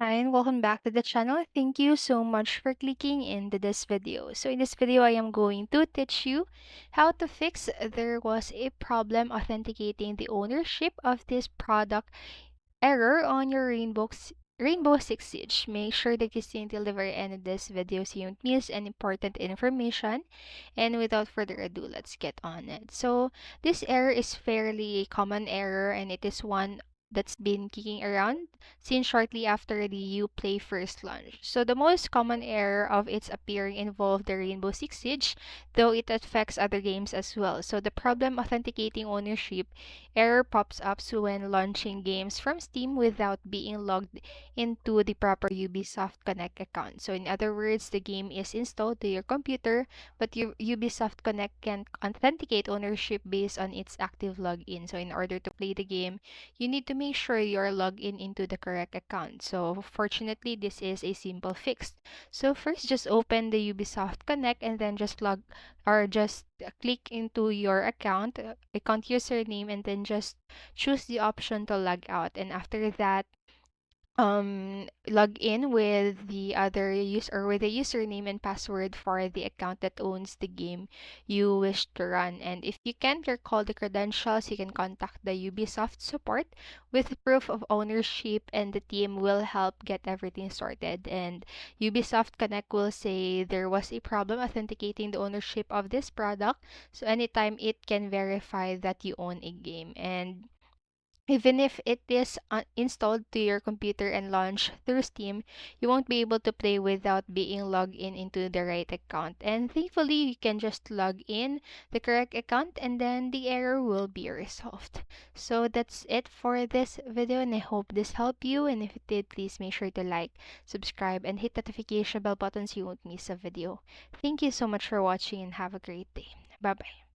Hi and welcome back to the channel. Thank you so much for clicking into this video. So in this video, I am going to teach you how to fix there was a problem authenticating the ownership of this product error on your Rainbow Six Siege. Make sure that you stay until the very end of this video so you don't miss any important information. And without further ado, let's get on it. So this error is fairly a common error and it is one that's been kicking around since shortly after the Uplay first launch. So the most common error of its appearing involved the Rainbow Six Siege, though it affects other games as well. So the problem authenticating ownership error pops up when launching games from Steam without being logged into the proper Ubisoft Connect account. So in other words, the game is installed to your computer, but your Ubisoft Connect can authenticate ownership based on its active login. So in order to play the game, you need to make sure you are logged in into the correct account. So fortunately, this is a simple fix. So first, just open the Ubisoft Connect and then just log or just click into your account username, and then just choose the option to log out. And after that, log in with the other with the username and password for the account that owns the game you wish to run. And if you can't recall the credentials, you can contact the Ubisoft support with proof of ownership, and the team will help get everything sorted. And Ubisoft Connect will say there was a problem authenticating the ownership of this product, so anytime it can verify that you own a game. And even if it is installed to your computer and launched through Steam, you won't be able to play without being logged in into the right account. And thankfully, you can just log in the correct account and then the error will be resolved. So that's it for this video, and I hope this helped you. And if it did, please make sure to like, subscribe, and hit the notification bell button so you won't miss a video. Thank you so much for watching and have a great day. Bye bye.